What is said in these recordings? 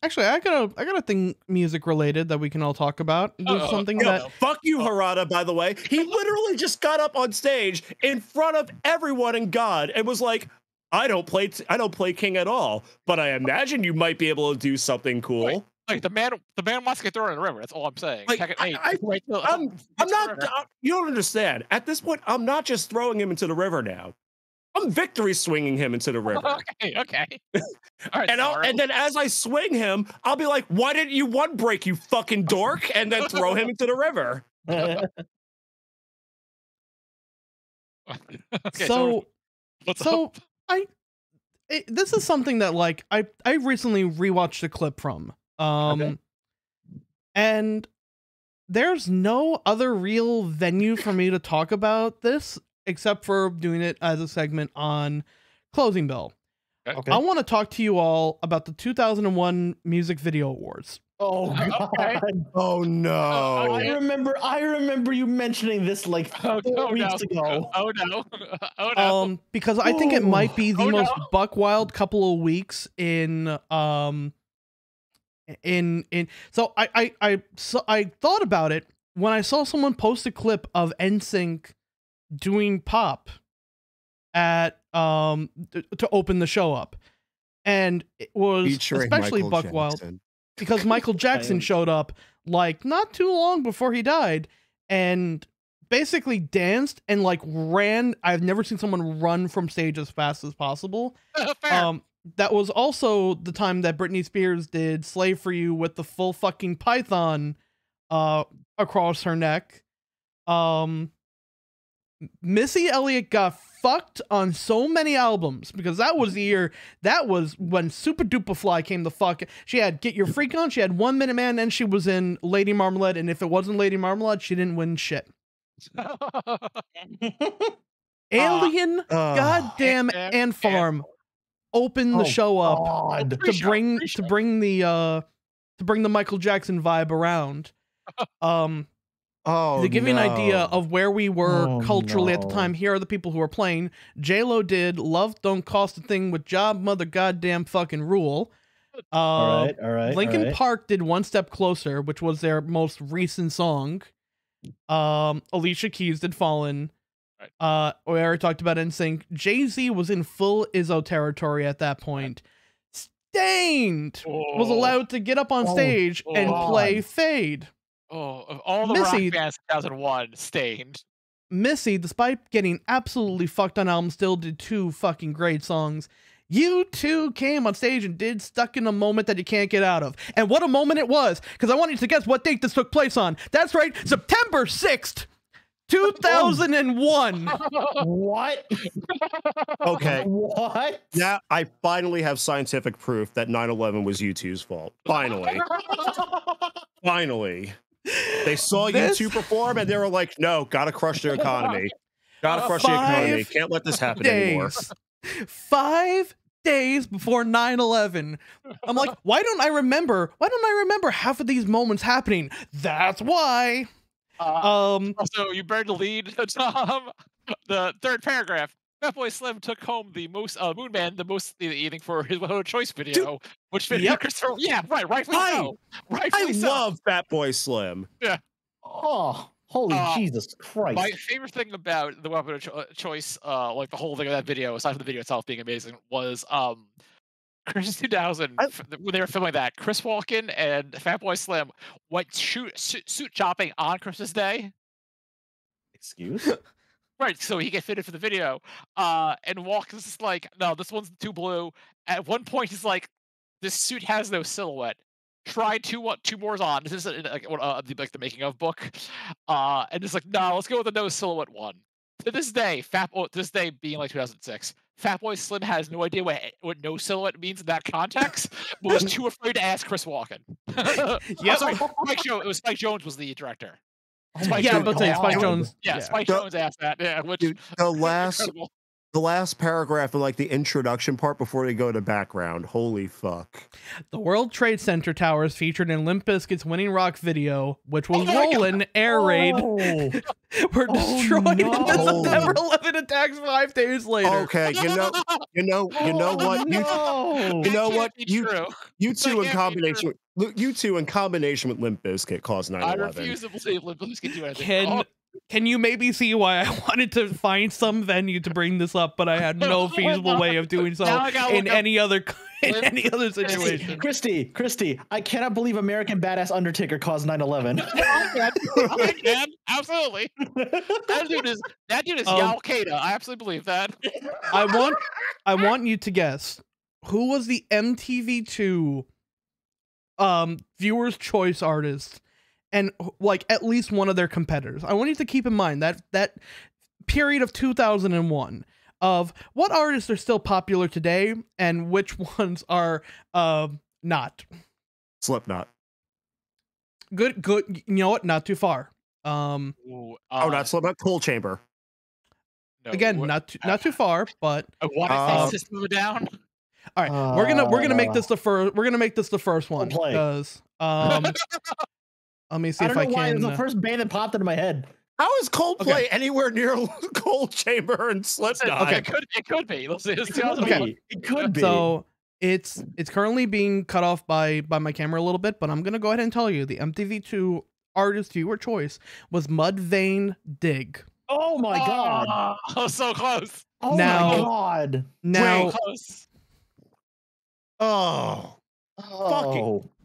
Actually, I got a thing music related that we can all talk about. There's something that fuck you, Harada. By the way, he literally just got up on stage in front of everyone and God and was like, "I don't play King at all, but I imagine you might be able to do something cool." Wait. Like the man wants to get thrown in the river. That's all I'm saying. Like, I'm not. You don't understand. At this point, I'm not just throwing him into the river now. I'm victory swinging him into the river. Okay. All right, and then as I swing him, I'll be like, "Why didn't you one break, you fucking dork?" And then throw him into the river. Okay, so this is something that like I recently rewatched a clip from. And there's no other real venue for me to talk about this except for doing it as a segment on Closing Bell. Okay. I want to talk to you all about the 2001 Music Video Awards. Oh God! Okay. Oh no! I remember you mentioning this like 4 weeks ago. Oh no! Oh no! Because I think it might be the most buck wild couple of weeks in so I thought about it when I saw someone post a clip of NSYNC doing pop at to open the show up, and it was featuring especially Michael buck Jackson. wild because Michael Jackson showed up like not too long before he died and basically danced and like ran. I've never seen someone run from stage as fast as possible. That was also the time that Britney Spears did Slave for You with the full fucking python across her neck. Missy Elliot got fucked on so many albums because that was the year, that was when Supa Dupa Fly came the fuck. She had Get Your Freak On, she had 1 Minute Man, and she was in Lady Marmalade, and if it wasn't Lady Marmalade, she didn't win shit. Alien, goddamn Ant Farm opened the show up to bring the Michael Jackson vibe around. To give you an idea of where we were culturally at the time, here are the people who were playing. J-Lo did Love Don't Cost a Thing with Job Mother Goddamn Fucking Rule. All right. Linkin Park did One Step Closer, which was their most recent song. Alicia Keys did Fallen. We already talked about NSYNC. Jay-Z was in full Izzo territory at that point. Stained was allowed to get up on stage and play Fade. Of all the Missy, rock bands 2001, Stained. Missy, despite getting absolutely fucked on albums, still did 2 fucking great songs. U2 came on stage and did Stuck in a Moment That You Can't Get Out Of. And what a moment it was, because I want you to guess what date this took place on. That's right, September 6th, 2001. What? Okay. What? Now I finally have scientific proof that 9/11 was U2's fault. Finally. Finally. They saw U2 perform and they were like, no, gotta crush the economy. Gotta crush the economy. Can't let this happen anymore. 5 days before 9/11. I'm like, why don't I remember half of these moments happening? That's why. Also, you buried the lead, Tom. The third paragraph. Fatboy Slim took home the most Moon Man, the most the evening for his Without a Choice video, Dude, which fit Christopher. Yeah, right, rightfully so. Rightfully I love Fatboy Slim. Yeah. Oh, holy Jesus Christ! My favorite thing about the Weapon of Choice, like the whole thing of that video, aside from the video itself being amazing, was Christmas 2000 when they were filming that. Chris Walken and Fatboy Slim went suit shopping on Christmas Day. Excuse? Right, so he get fitted for the video, and Walken's just like, no, this one's too blue. At one point, he's like, this suit has no silhouette. Try two more on. This is like the making of book, and it's like, no, let's go with the no silhouette one. To this day, this day being like 2006, Fatboy Slim has no idea what no silhouette means in that context, but was too afraid to ask Chris Walken. Yeah, sorry, it was Spike Jones was the director. Spike Jones. Yeah, Spike Jones asked that. Yeah, which Dude, the last incredible. the last paragraph of like the introduction part before they go to background. Holy fuck. The World Trade Center towers featured in Limp Bizkit's Winning Rock video, which was Rollin' Air Raid, were destroyed in the September 11 attacks 5 days later. Okay, you know what? You know what? You two in combination with Limp Bizkit caused 9/11. I refuse to believe Limp Bizkit do anything. Can you maybe see why I wanted to find some venue to bring this up, but I had no feasible way of doing so in any other situation? Christy, I cannot believe American Badass Undertaker caused 9/11. I can, absolutely. That dude is Al Qaeda. I absolutely believe that. I want you to guess who was the MTV2 Viewers' Choice artist. And like at least one of their competitors. I want you to keep in mind that period of 2001 of what artists are still popular today and which ones are not. Slipknot. Good. You know what? Not too far. Not Slipknot. Coal Chamber. No, again, not too far, but System of a Down. All right, we're gonna make this the first. We're gonna make this the first one because let me see if I can. Why it's the first band that popped into my head. How is Coldplay anywhere near Coal Chamber and Slipknot? Okay, it could be. Let's see. Okay. It could be. So it's currently being cut off by my camera a little bit, but I'm gonna go ahead and tell you the MTV2 artist viewer choice was Mudvayne Dig. Oh my god! Oh, so close. Oh my god! Now, close.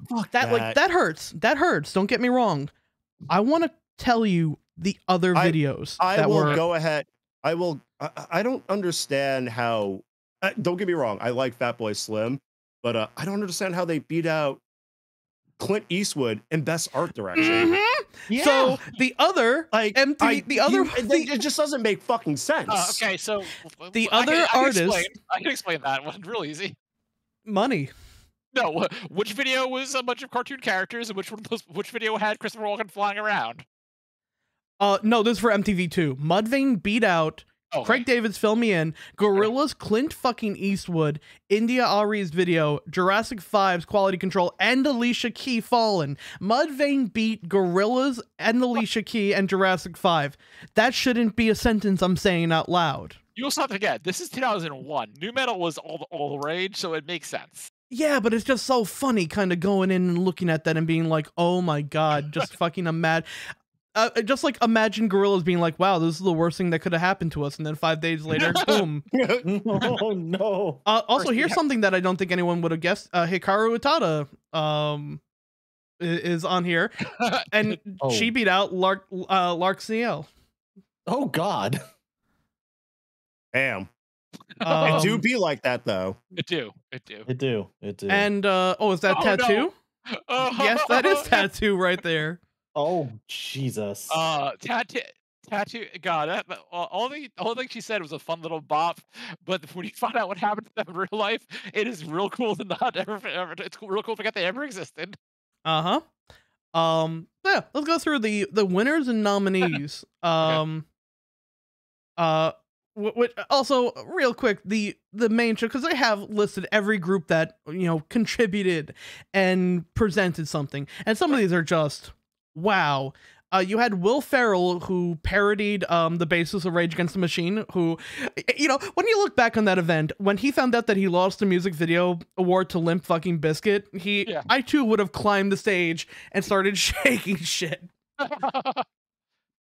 Fuck that like that hurts. That hurts. Don't get me wrong. I want to tell you the other videos. I will go ahead. I will. I don't understand how. Don't get me wrong. I like Fatboy Slim, but I don't understand how they beat out Clint Eastwood in Best Art Direction. Yeah. So the other it just doesn't make fucking sense. Okay, so the other artist. I can explain that one real easy. Money. No, which video was a bunch of cartoon characters, and which video had Christopher Walken flying around? No, this is for MTV2. Mudvayne beat out Craig David's Fill Me In, Gorillaz Clint fucking Eastwood, India Ari's video, Jurassic 5's Quality Control, and Alicia Key Fallen. Mudvayne beat Gorillaz and Alicia Key and Jurassic 5. That shouldn't be a sentence I'm saying out loud. You also have to forget, this is 2001. Nu metal was all the rage, so it makes sense. Yeah, but it's just so funny kind of going in and looking at that and being like, oh my god, just fucking imagine. Just like imagine Gorillaz being like, wow, this is the worst thing that could have happened to us. And then 5 days later, boom. Oh no. Also, here's something that I don't think anyone would have guessed. Hikaru Utada is on here. And she beat out Lark CL. Oh god. Damn. It do be like that though. It do. And is that Tattoo? No. Yes, that is Tattoo right there. Oh Jesus. Tattoo. God, all the thing she said was a fun little bop, but when you find out what happened to them in real life, it is real cool to not ever. It's real cool to forget they ever existed. Yeah, let's go through the winners and nominees. Also, real quick, the main show, because I have listed every group that contributed and presented something, and some of these are just wow. You had Will Ferrell, who parodied the basis of Rage Against the Machine, who, when you look back on that event, when he found out that he lost the music video award to Limp fucking Bizkit, I too would have climbed the stage and started shaking shit.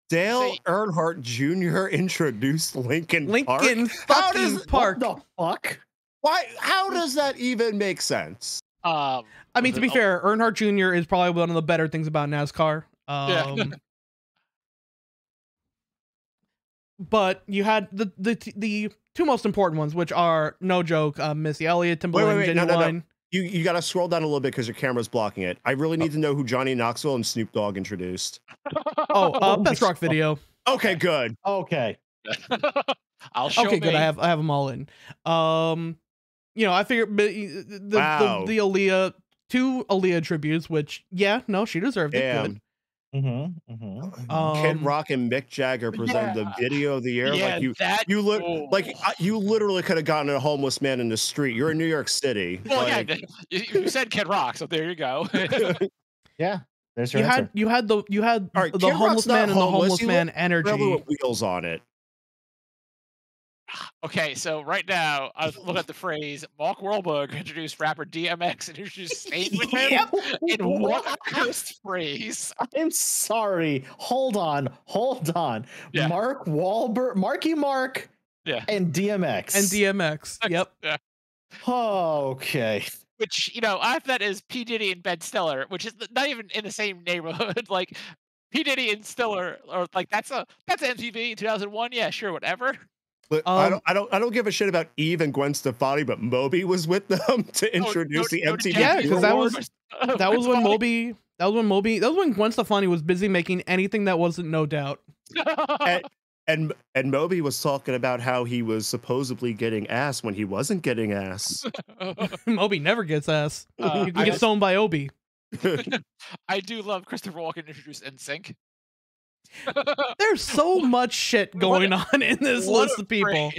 Dale Earnhardt Jr. introduced Linkin Park. Park. What the fuck? Why? How does that even make sense? I mean, to be fair, Earnhardt Jr. is probably one of the better things about NASCAR. But you had the two most important ones, which are no joke, Missy Elliot, Timbaland, no. You got to scroll down a little bit because your camera's blocking it. I really need to know who Johnny Knoxville and Snoop Dogg introduced. Best rock video. Okay, good. Okay. I'll show. Okay, good. I have them all in. I figured the Aaliyah, 2 Aaliyah tributes, which she deserved it. Good. Kid Rock and Mick Jagger presented the video of the year. Yeah, You literally could have gotten a homeless man in the street. You're in New York City. Well, like, yeah, you said Kid Rock, so there you go. Yeah, there's your answer. You had the all right, the Kid homeless Rock's man not and the homeless. homeless He man looked energy. with wheels on it. Okay, so right now I was looking at the phrase Mark Wahlberg introduced rapper DMX and introduced staying with him in one house phrase. I'm sorry. Hold on. Yeah. Mark Wahlberg, Marky Mark, Yeah. and DMX. Yep. Yeah. Okay. Which, you know, I have that as P. Diddy and Ben Stiller, which is not even in the same neighborhood. Like P. Diddy and Stiller, or like that's MTV in 2001. Yeah, sure, whatever. But I don't give a shit about Eve and Gwen Stefani, but Moby was with them to introduce the MTV. Yeah, because that Awards. was when Gwen Stefani was busy making anything that wasn't No Doubt. And Moby was talking about how he was supposedly getting ass when he wasn't getting ass. Moby never gets ass. You can get stoned by Obi. I do love Christopher Walken introduced NSYNC. There's so much shit going on in this list of people.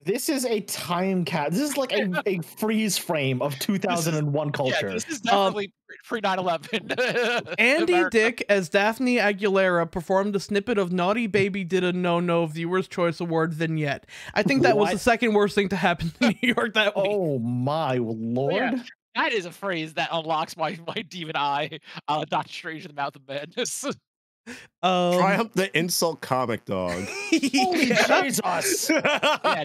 This is a time cap. This is like a freeze frame of 2001 culture. Yeah, this is definitely pre 9/11. Andy Dick as Daphne Aguilera performed a snippet of Naughty Baby Did a No Viewers Choice Award vignette. I think that was the second worst thing to happen in New York that week. Oh my lord. Yeah, that is a phrase that unlocks my demon eye. Doctor Strange in the Mouth of Madness. Triumph the insult comic dog. Holy Jesus. Yeah,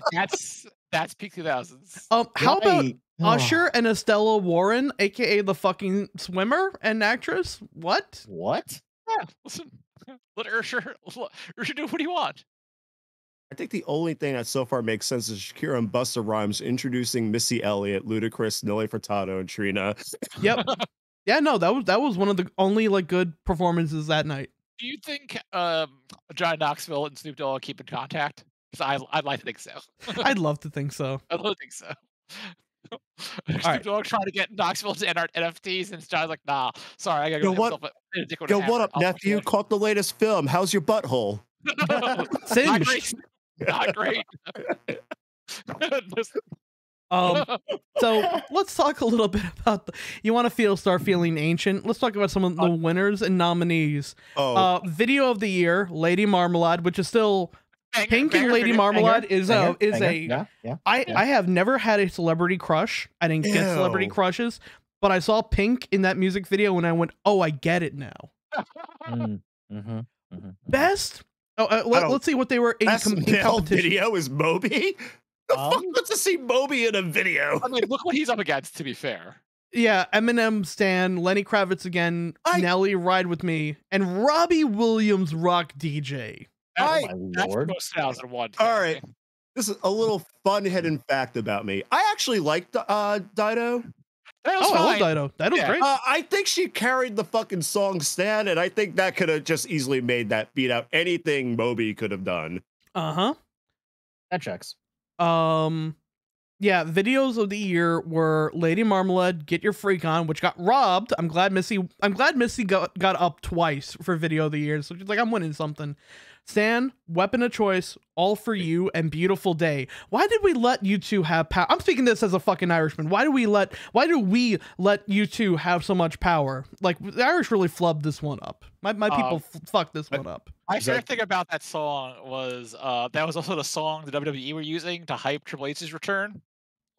that's peak 2000s. How about Usher and Estella Warren, aka the fucking swimmer and actress? What? Yeah, listen, let Usher do what do you want. I think the only thing that so far makes sense is Shakira and Busta Rhymes introducing Missy Elliott, Ludacris, Nelly Furtado, and Trina. Yep. Yeah, no, that was one of the only like good performances that night. Do you think John Knoxville and Snoop Dogg keep in contact? Because I'd like to think so. I'd love to think so. I'd love to think so. Snoop Dogg trying to get Knoxville to NFTs, and John's like, nah, sorry, I gotta go. What up, nephew? Caught the latest film. How's your butthole? Singed. Not great. So let's talk a little bit about you want to start feeling ancient. Let's talk about some of the winners and nominees. Video of the year, Lady Marmalade, which is still Pink and Lady Marmalade I have never had a celebrity crush. I didn't get celebrity crushes, but I saw Pink in that music video and I went, oh, I get it now. Best. Let's see what they were in competition. Video is Moby. The fuck wants to see Moby in a video? I mean, look what he's up against, to be fair. Yeah, Eminem, Stan, Lenny Kravitz again, Nelly, Ride With Me, and Robbie Williams, Rock DJ. That's post 2001. All right. This is a little fun hidden fact about me. I actually liked Dido. I love Dido. Dido's great. I think she carried the fucking song Stan, and I think that could have just easily made that beat out anything Moby could have done. That checks. Yeah, videos of the year were Lady Marmalade, Get Your Freak On, which got robbed. I'm glad Missy got up twice for video of the year, so she's like, I'm winning something. Stan, Weapon of Choice, All For You, and Beautiful Day. Why did we let you two have power? I'm speaking this as a fucking Irishman. Why do we let you two have so much power? Like, the Irish really flubbed this one up. My people fucked this one up. My favorite thing about that song was that was also the song the WWE were using to hype Triple H's return.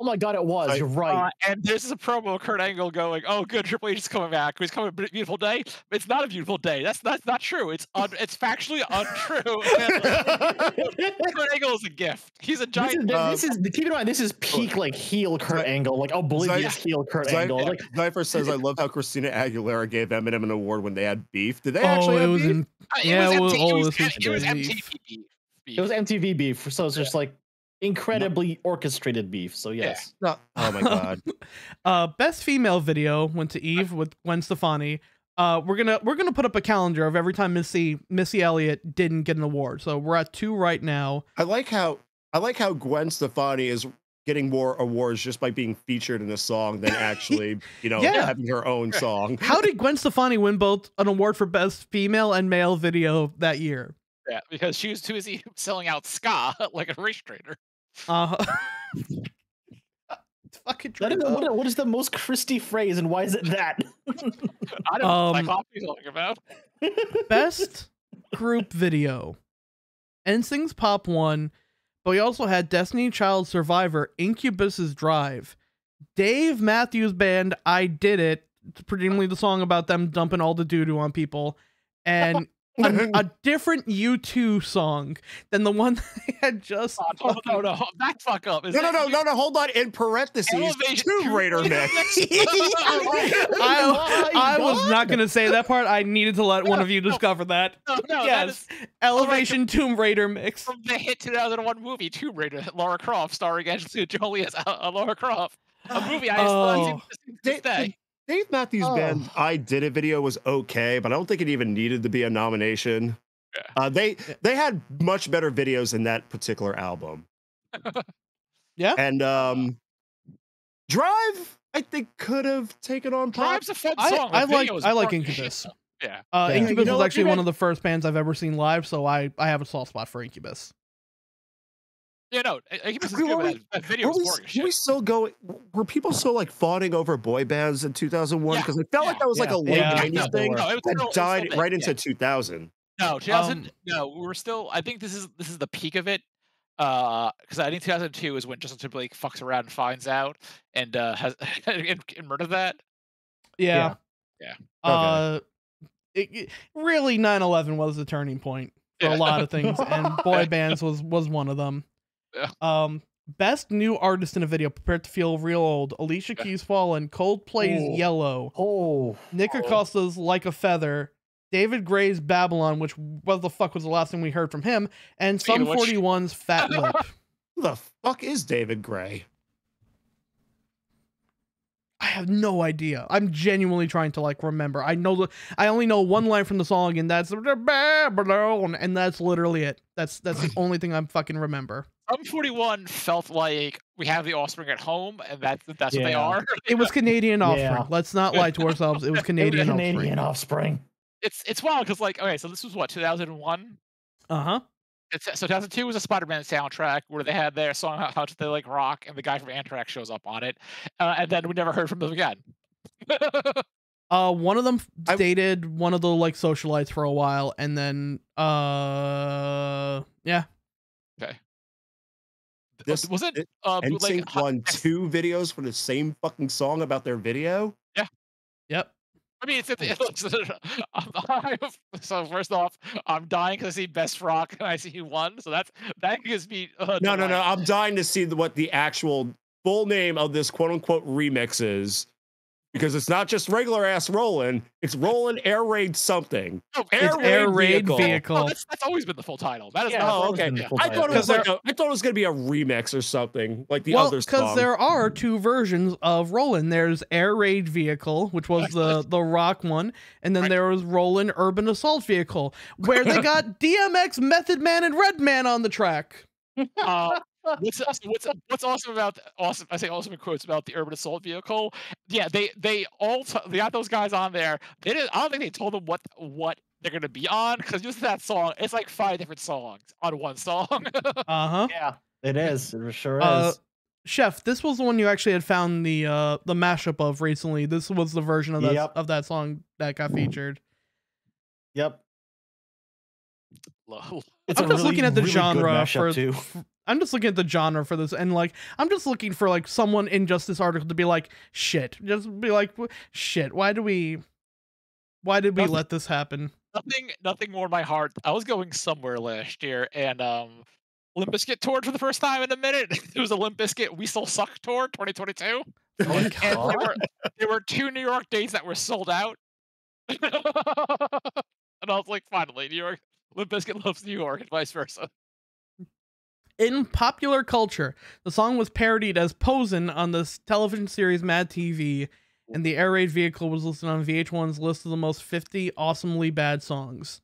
Oh my god, it was. You're right. And this is a promo of Kurt Angle going, "Oh, good, Triple H is coming back. He's coming. Beautiful day. It's not a beautiful day. That's not true. It's factually untrue." Kurt Angle is a gift. He's a giant. Keep in mind, this is peak like heel Kurt Angle, like oblivious heel Kurt Angle. Like Zypher says, I love how Christina Aguilera gave Eminem an award when they had beef. Did they actually have beef? It was MTV beef. It was MTV beef. So it's just like incredibly orchestrated beef. So yes. Oh my god. Best female video went to Eve with Gwen Stefani. We're gonna put up a calendar of every time Missy Elliot didn't get an award. So we're at 2 right now. I like how Gwen Stefani is getting more awards just by being featured in a song than actually, you know, Yeah. having her own song. How did Gwen Stefani win both an award for best female and male video that year? Yeah, because she was too busy selling out ska like a race trader. Fucking I don't know, what is the most Christy phrase and why is it that? I don't know what Cyclope's talking about. Best group video. NSYNC's Pop won, but we also had Destiny Child Survivor, Incubus's Drive, Dave Matthews Band, I Did It, presumably the song about them dumping all the doo-doo on people, and a different U2 song than the one they had just. No, back fuck up. No, hold on. In parentheses, Tomb Raider mix. I was not going to say that part. I needed to let one of you discover that. No, yes, Elevation Tomb Raider mix. From the hit 2001 movie, Tomb Raider, Lara Croft, starring Angelina Jolie as Lara Croft. A movie I still to this day. Dave Matthews Band I Did It video was okay, but I don't think it even needed to be a nomination. Yeah. They had much better videos than that particular album. Yeah. And Drive, I think, could have taken on Pop. Drive's a fun song. I like Incubus. Yeah. Incubus was actually one of the first bands I've ever seen live, so I have a soft spot for Incubus. Yeah, no, Incubus is good. That video was gorgeous. Were people so like fawning over boy bands in 2001? Because I felt like that was like a late 90s thing that died right into 2000. No, 2000. No, we were still. I think this is the peak of it. Because I think 2002 is when Justin Timberlake fucks around and finds out and has and murdered that. Yeah. Okay. Really, 9/11 was the turning point for a lot of things, and boy bands was one of them. Yeah. Best new artist in a video, Prepared to Feel Real Old, Alicia Keys' Fallen, Coldplay's Yellow, Nick Acosta's Like a Feather, David Gray's Babylon, which what the fuck was the last thing we heard from him, and Sum 41's Fat Lip. Who the fuck is David Gray? I have no idea. I'm genuinely trying to like remember. I only know one line from the song, and that's Babylon, and that's literally it. That's the only thing I fucking remember. Sum 41 felt like we have the Offspring at home, and that's what they are. It was Canadian Offspring. Let's not lie to ourselves. It was Canadian Offspring. It's wild because like, okay, so this was what, 2001? So 2002 was a Spider-Man soundtrack where they had their song How Did They Like Rock, and the guy from Anthrax shows up on it, and then we never heard from them again. One of them dated one of the like socialites for a while, and then yeah. Okay. Was it NSYNC won 2 videos for the same fucking song about their video? Yeah. Yep. I mean, so first off, I'm dying because I see Best Rock and I see who won. So that gives me no. I'm dying to see what the actual full name of this quote unquote remix is, because it's not just regular ass Rollin'. It's Rollin' Air Raid something. Oh, Air Raid Vehicle. Oh, that's always been the full title. That is okay. I thought it was gonna be a remix or something like the other song. Because there are 2 versions of Rollin'. There's Air Raid Vehicle, which was the rock one, and then there was Rollin' Urban Assault Vehicle, where they got DMX, Method Man, and Redman on the track. What's awesome about I say awesome in quotes about the Urban Assault Vehicle? Yeah, they got those guys on there. I don't think they told them what they're gonna be on, because just that song, it's like 5 different songs on one song. Yeah, it is. It sure is. Chef, this was the one you actually had found the mashup of recently. This was the version of that of that song that got featured. Yep. I'm just looking at the genre I'm just looking at the genre for this, and like I'm just looking for like someone in just this article to be like, shit. Just be like, shit, why did we let this happen? Nothing more in my heart. I was going somewhere last year, and Limp Bizkit toured for the first time in a minute. It was a Limp Bizkit We Still Suck tour 2022. And there were 2 New York dates that were sold out. And I was like, finally, New York. Limp Bizkit loves New York and vice versa. In popular culture, the song was parodied as Posin' on the television series Mad TV, and the Air Raid Vehicle was listed on VH1's list of the most 50 awesomely bad songs.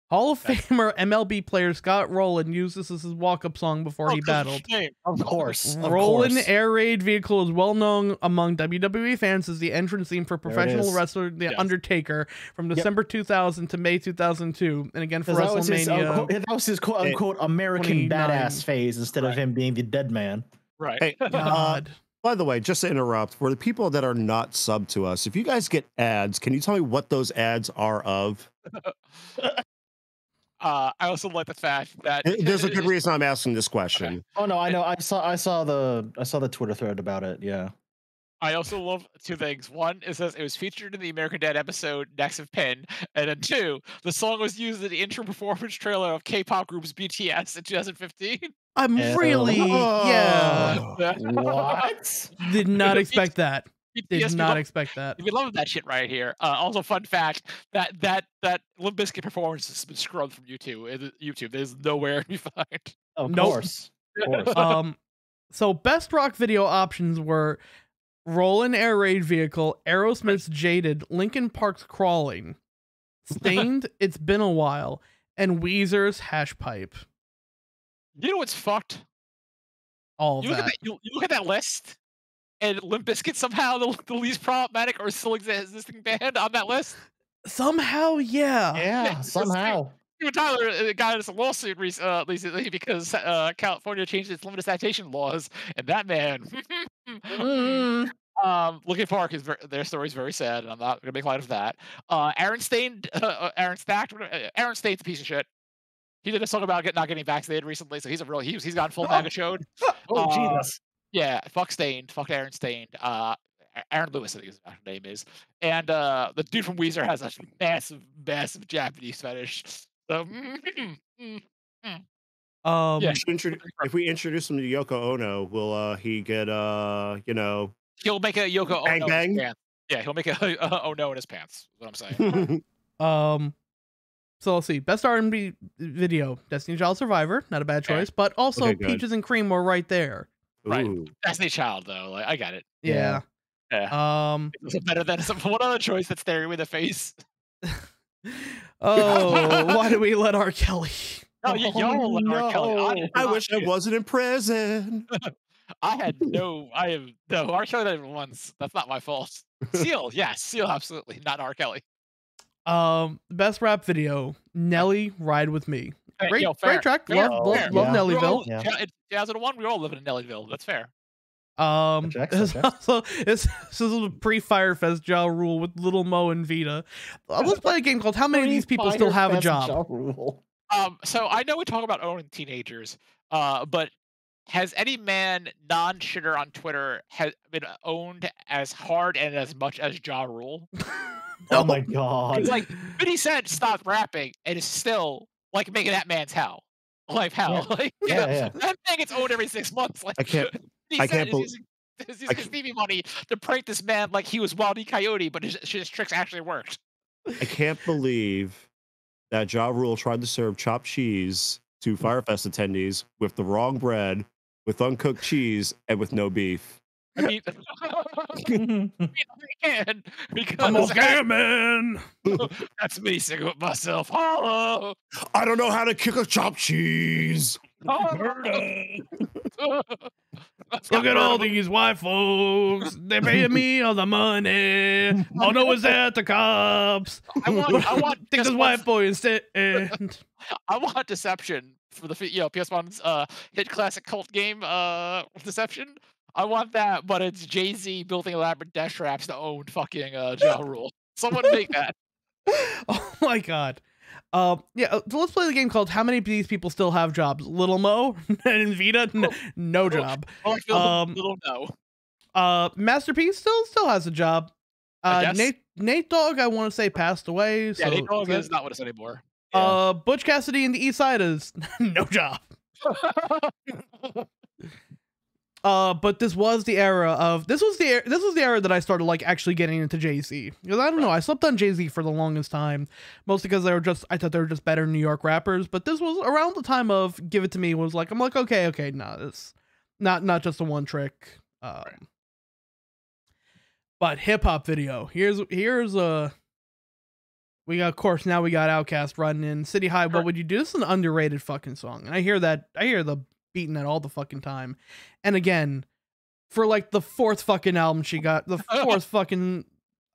Hall of Famer MLB player Scott Rowland used this as his walk-up song before he battled. Of course. Roland Air Raid Vehicle is well known among WWE fans as the entrance theme for professional wrestler The Undertaker from December 2000 to May 2002, and again for WrestleMania. That was his quote-unquote American badass phase instead of him being the dead man. Right. Hey, God. by the way, just to interrupt, for the people that are not sub to us, if you guys get ads, can you tell me what those ads are of? I also like the fact that There's a good reason I'm asking this question. Okay. Oh no, I know. I saw the Twitter thread about it. Yeah. I also love two things. One, it says it was featured in the American Dad episode Next of Pin, and then two, the song was used in the intro performance trailer of K-pop group's BTS in 2015. I'm really, What? did not expect that. BTS, Did not expect that. We love that shit right here. Also, fun fact that Limp Bizkit performance has been scrubbed from YouTube. There's nowhere to be found. Of Nope. course. Of course. So best rock video options were Rollin' Air Raid Vehicle, Aerosmith's Jaded, Linkin Park's Crawling, Stained, It's Been a While, and Weezer's Hash Pipe. You know what's fucked? All of You look that. at that. You look at that list, and Limp Bizkit somehow the least problematic or still existing band on that list. Somehow, yeah. Yeah, somehow. Steven Tyler got us a lawsuit recently because California changed its limited citation laws, and that man. Linkin Park is their story is very sad, and I'm not gonna make light of that. Aaron Stain's a piece of shit. He did a song about not getting vaccinated recently, so he's gone full MAGA showed. Oh Jesus. Yeah, fuck Stained, fuck Aaron Stained. Aaron Lewis, I think his actual name is, and the dude from Weezer has a massive Japanese fetish. So, Yeah. If we introduce him to Yoko Ono, will he get he'll make a Yoko bang, Ono bang? in his pants. Yeah, he'll make a Ono in his pants. Is what I'm saying. So let's see. Best R&B video: Destiny Child Survivor, not a bad choice, but also Okay, good. Peaches and Cream were right there. Right. Ooh. Destiny Child though, like I got it. Yeah. Is it better than one other choice that's staring me in the face? Oh, why do we let R. Kelly? Oh, y'all let R. Kelly. I wish I wasn't in prison. R. Kelly not even once. That's not my fault. Seal, yes, Seal, absolutely, not R. Kelly. Best rap video: Nelly, Ride with Me. Great track. Fair, Love fair. Nellyville. It's 2001. We all live in Nellyville. That's fair. This is pre-Fire Fest Ja Rule with Little Mo and Vita. Let's play a game called How Many of These People Still Have a Job? So I know we talk about owning teenagers, but has any man non-shitter on Twitter has been owned as hard and as much as Ja Rule? Oh my God. It's like 50 Cent stopped rapping and is still like making that man's hell. Like hell. Yeah. Like Yeah. that man gets owned every 6 months. Like I can't believe using his TV money to prank this man like he was Wile E. Coyote, but his tricks actually worked. I can't believe that Ja Rule tried to serve chopped cheese to Firefest attendees with the wrong bread, with uncooked cheese, and with no beef. I mean, because I'm a scamming. that's me singing with myself. Hollow. I don't know how to cook a chopped cheese. Look at all these white folks. They're paying me all the money. Oh no, is that the cops? I want Take this white boy instead. I want Deception for the PS1's hit classic cult game Deception. I want that, but it's Jay-Z building elaborate death traps to own fucking Ja Rule. Someone make that. Oh my God. So let's play the game called How Many of These People Still Have Jobs? Little Mo and Vita, no job. Little no. Masterpiece still has a job. Nate Dogg, I want to say, passed away. Yeah, Nate Dogg is not with us anymore. Butch Cassidy and the East Side is no job. But this was the era that I started like actually getting into Jay-Z, because I don't know, I slept on Jay-Z for the longest time, mostly because I thought they were just better New York rappers. But this was around the time of Give It to Me. Was like, I'm like, okay, no, it's not just a one trick. But hip hop video. Here's we got, of course, now we got Outkast running in City High. What would you do? This is an underrated fucking song, and I hear the beating that all the fucking time. And again, for like the fourth fucking album she got, the fourth fucking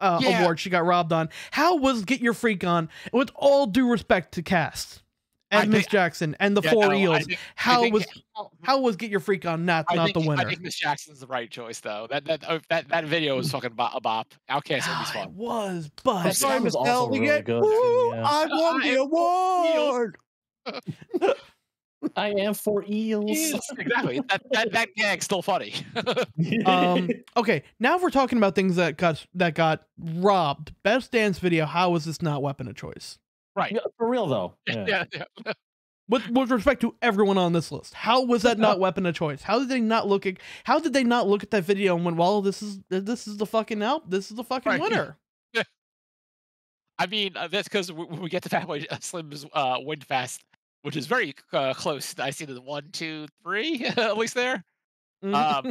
award she got robbed on. How was Get Your Freak On? With all due respect to Cast and Miss Jackson and the Four Eels, how was Get Your Freak On not the winner? I think Miss Jackson's the right choice though. That video was fucking a bop. Outkast would be fun. It was, but That song was also really good. Yeah. I won the award. I am for eels. Exactly. That gag's still funny. Okay, now if we're talking about things that got robbed, best dance video. How was this not weapon of choice? Right. Yeah, for real though. Yeah. Yeah. With respect to everyone on this list, how was that not weapon of choice? How did they not look at that video and went, well, this is the fucking this is the fucking winner. Yeah. I mean, that's because when we get to Fatboy Slim's Win Fast, which is very close. I see the 1, 2, 3 at least there. I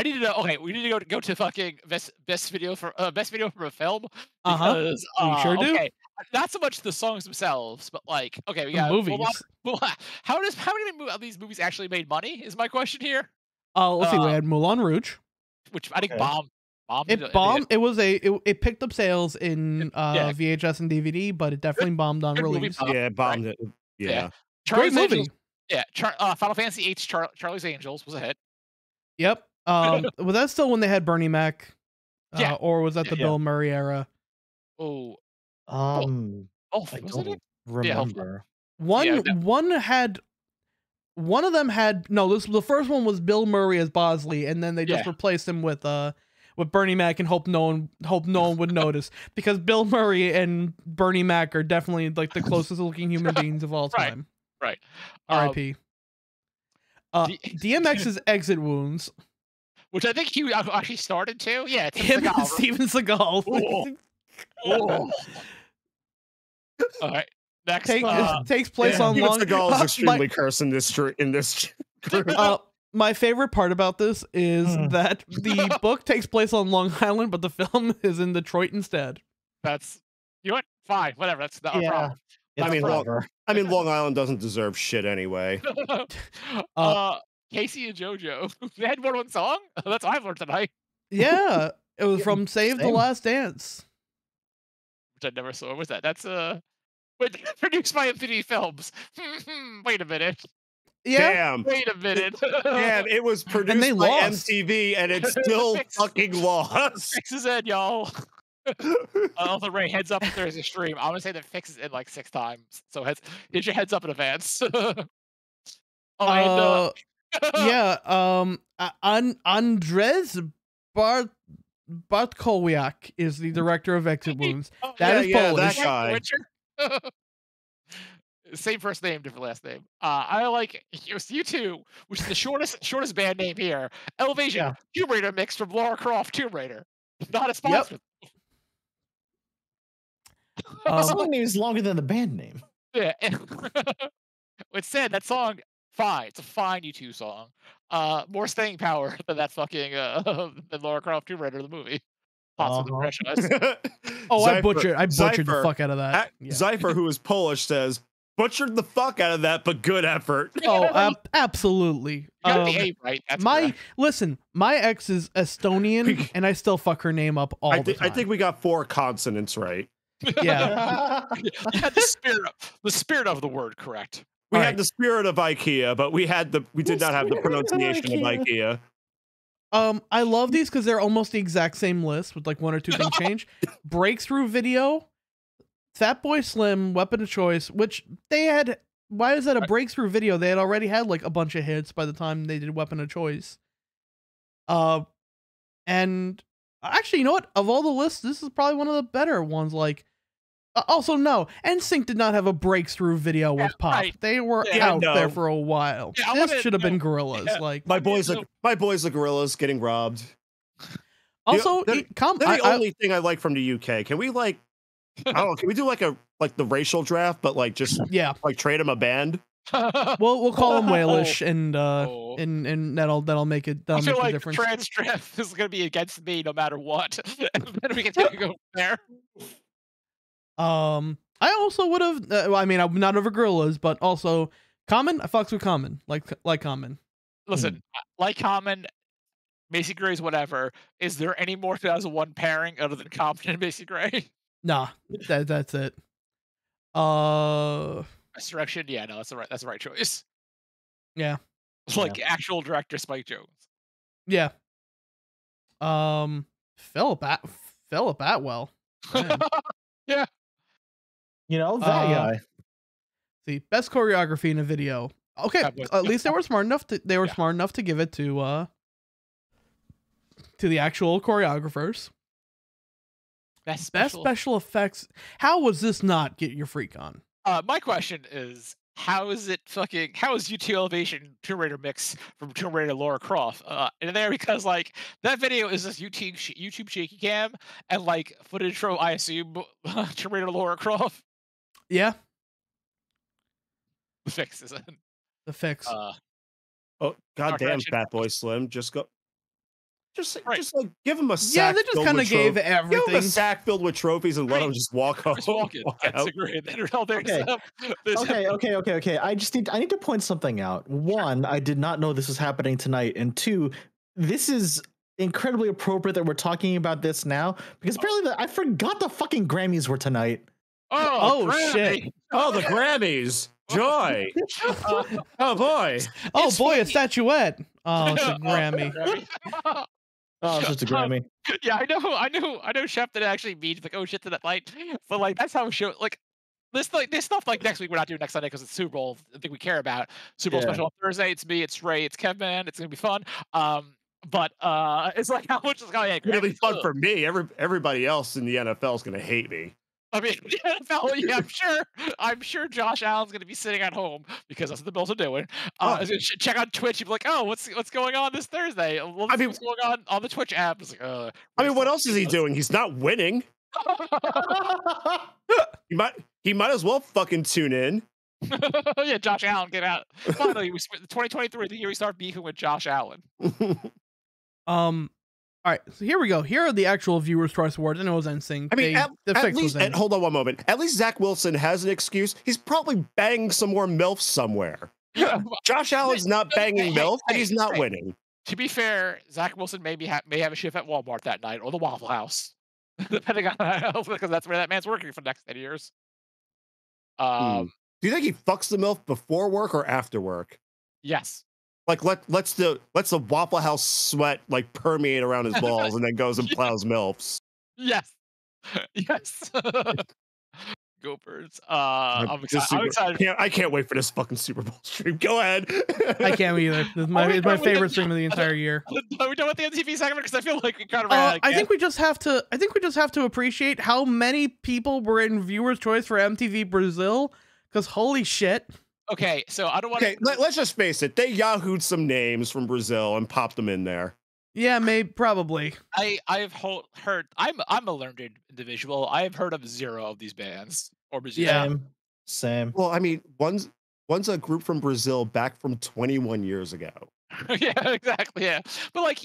need to know. Okay, we need to go to fucking best video from a film because we sure do. Okay, not so much the songs themselves, but like, okay, we got movies. How many of these movies actually made money? Is my question here. Let's see. We had Moulin Rouge, which I think bombed. It bombed. It picked up sales in VHS and DVD, but it definitely bombed on release. Yeah, it bombed it. Yeah. Great movie. Angels, yeah, Final Fantasy VIII Charlie's Angels was a hit. Yep. Was that still when they had Bernie Mac? Or was that the Bill Murray era? Oh. I wasn't it? remember. One of them had the first one was Bill Murray as Bosley, and then they just replaced him with Bernie Mac and hope no one would notice, because Bill Murray and Bernie Mac are definitely like the closest looking human beings of all time. Right. R.I.P. DMX's Exit Wounds, which I think he actually started too. Yeah, him and Steven Seagal. All right. Next takes place on Long. Seagal is extremely cursed in this group. My favorite part about this is that the book takes place on Long Island, but the film is in Detroit instead. That's fine, whatever. That's not a problem. I mean, Long Island doesn't deserve shit anyway. Casey and JoJo, they had more than one song. That's what I've learned tonight. Yeah, it was from Save the Last Dance, which I never saw. What was that? That's produced by MTV Films. Wait a minute. Yeah. Damn. Wait a minute. Damn, it was produced by MTV and it's still fucking lost. Fixes in, y'all. Although Ray, heads up if there's a stream. I'm gonna say that fixes in like 6 times. So here's your heads up in advance. Andres Bartkowiak is the director of Exit Wounds. That is Polish. That guy. Same first name, different last name. I like U2, which is the shortest band name here. Elevation, Tomb Raider mix from Lara Croft Tomb Raider. Not a sponsor. The song name is longer than the band name. Yeah. It said that song, fine. It's a fine U2 song. More staying power than that fucking than Lara Croft Tomb Raider the movie. Possibly I butchered the fuck out of that. Zypher, who is Polish, says, butchered the fuck out of that, but good effort. Oh, absolutely. You got the A right. That's my ex is Estonian, and I still fuck her name up all the time. I think we got 4 consonants right. Yeah. You had the spirit of the word correct. We had the spirit of IKEA, but we did not have the pronunciation of IKEA. I love these because they're almost the exact same list with like 1 or 2 things change. Breakthrough video, Fatboy Slim, Weapon of Choice, which they had. Why is that a breakthrough video? They had already had like a bunch of hits by the time they did Weapon of Choice. And actually, you know what? Of all the lists, this is probably one of the better ones. Like, also, no, NSYNC did not have a breakthrough video with Pop. Right. They were out there for a while. This should have been Gorillaz. Yeah. Like my boys, the Gorillaz getting robbed. Also, the only thing I like from the UK. Can we like, I don't know, can we do like the racial draft, but like just like trade them a band? We'll call them Walish, and that'll make it. I feel make like a difference. trans draft is gonna be against me no matter what, and then we can take it go from there. I also would have. I mean, I'm not over gorillas, but also Common. I fucks with Common, like Common. Listen, like Common, Macy Gray's whatever. Is there any more 2001 pairing other than Common and Macy Gray? Nah, that's it. Resurrection, yeah, no, that's the right choice. Yeah. Like actual director Spike Jones. Yeah. Philip Atwell. Yeah. You know, that guy. See, best choreography in a video. Okay, at least they were smart enough to give it to the actual choreographers. Best special effects. How was this not get your freak on? My question is, how is UT Elevation Tomb Raider mix from Tomb Raider Lara Croft in there? Because like that video is this YouTube shaky cam and like footage from, I assume, Tomb Raider Lara Croft. Yeah. The fix is the fix. Oh goddamn, Fat Boy Slim, just like give him a sack. Yeah, they just kind of gave everything. Give him a sack filled with trophies and let him just walk home. That's great. Okay. I need to point something out. One, I did not know this was happening tonight, and two, this is incredibly appropriate that we're talking about this now because apparently I forgot the fucking Grammys were tonight. Oh shit! Oh, the Grammys. Joy. Oh boy. Oh boy, a statuette. Oh, it's a Grammy. Oh, it's just a Grammy. Yeah, I know Chef didn't actually mean like, oh shit to that light, but like that's how show like this stuff like next week we're not doing next Sunday because it's Super Bowl. I think we care about Super Bowl special on Thursday. It's me, it's Ray, it's Kevin. It's gonna be fun. But it's like how much is gonna be really fun for me. Everybody else in the NFL is gonna hate me. I mean, yeah, I'm sure Josh Allen's gonna be sitting at home because that's what the Bills are doing. Check on Twitch. You'd be like, "Oh, what's going on this Thursday? What's going on the Twitch app?" It's like, I mean, what else is he doing? He's not winning. he might as well fucking tune in. Yeah, Josh Allen, get out. Finally, 2023, the year we start beefing with Josh Allen. All right, so here we go. Here are the actual Viewers' Choice Awards, and it was NSYNC. I mean, at least, hold on one moment. At least Zach Wilson has an excuse. He's probably banging some more MILFs somewhere. Josh Allen's not banging MILF, and he's not winning. To be fair, Zach Wilson may have a shift at Walmart that night, or the Waffle House, depending on because that's where that man's working for the next 10 years. Do you think he fucks the MILF before work or after work? Yes. Like let's the Waffle House sweat like permeate around his balls and then goes and plows MILFs. Yes. Go Birds. I'm excited. I can't wait for this fucking Super Bowl stream. Go ahead. I can't either. It's my favorite stream of the entire year. Are we done with the MTV segment? Because I feel like we kind of I think we just have to appreciate how many people were in Viewers' Choice for MTV Brazil. Because holy shit. Okay, so I don't want to. Okay, let's just face it. They Yahoo'd some names from Brazil and popped them in there. Yeah, probably. I've heard. I'm a learned individual. I have heard of zero of these bands or Brazil. Yeah, same. Well, I mean, one's a group from Brazil back from 21 years ago. Yeah, exactly. Yeah, but like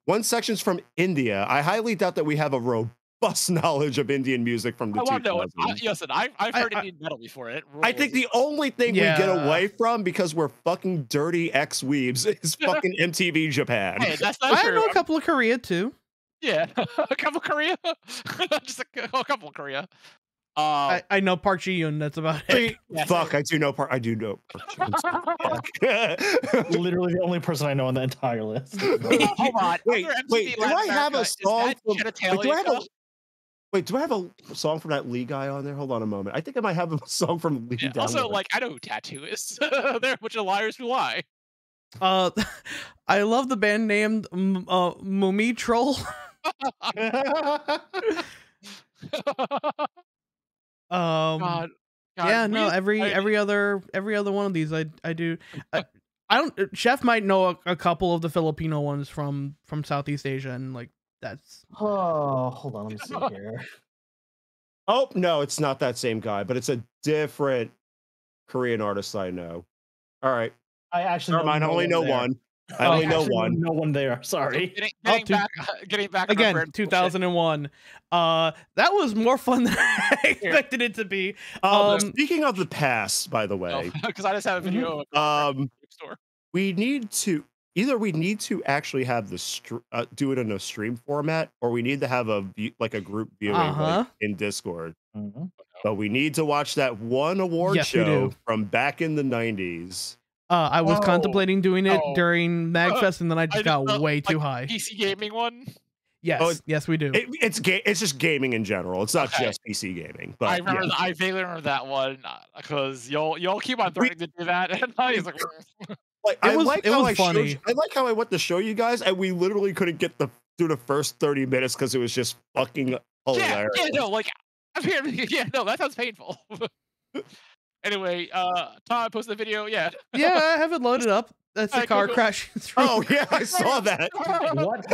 one section's from India. I highly doubt that we have a robust knowledge of Indian music from the 2000s. Listen, I've heard Indian metal before. I think the only thing we get away from because we're fucking dirty ex-weebs is fucking MTV Japan. Hey, that's not true. I know a couple of Korea too. Yeah, a couple of Korea. Just a couple of Korea. I know Park Ji-yoon. That's about it. Fuck, I do know Park. Literally the only person I know on the entire list. Hold on. Wait. Do I have a song? Do I have a song from that Lee guy on there? Hold on a moment. I think I might have a song from Lee. Also, like, I know who Tattoo is. They're a bunch of liars who lie. I love the band named Mumi Troll. God, yeah, no, every other one of these I do. I don't. Chef might know a couple of the Filipino ones from Southeast Asia, and like that's. Oh, hold on, let me see here. Oh no, it's not that same guy, but it's a different Korean artist I know. All right, I actually. never mind. I only know one. I only know Actually, one. No one there. Sorry. Getting back on our Again, brand 2001. That was more fun than I expected it to be. Speaking of the past, by the way, because I just have a video. Store. we need to actually have the do it in a stream format, or we need to have a group viewing like, in Discord. But we need to watch that one award show from back in the 90s. I was contemplating doing it during MagFest, and then I just got way too high. PC gaming one. Yes, yes, we do. It's just gaming in general. It's not just PC gaming. But I remember. I vaguely remember that one because y'all keep on threatening to do that, and I was like, it was funny. I like how I went to show you guys, and we literally couldn't get through the first 30 minutes because it was just fucking hilarious. Yeah, no, like that sounds painful. Anyway, Tom posted the video. Yeah, I have it loaded up. That's the car crashing through. Oh yeah, I saw that. What?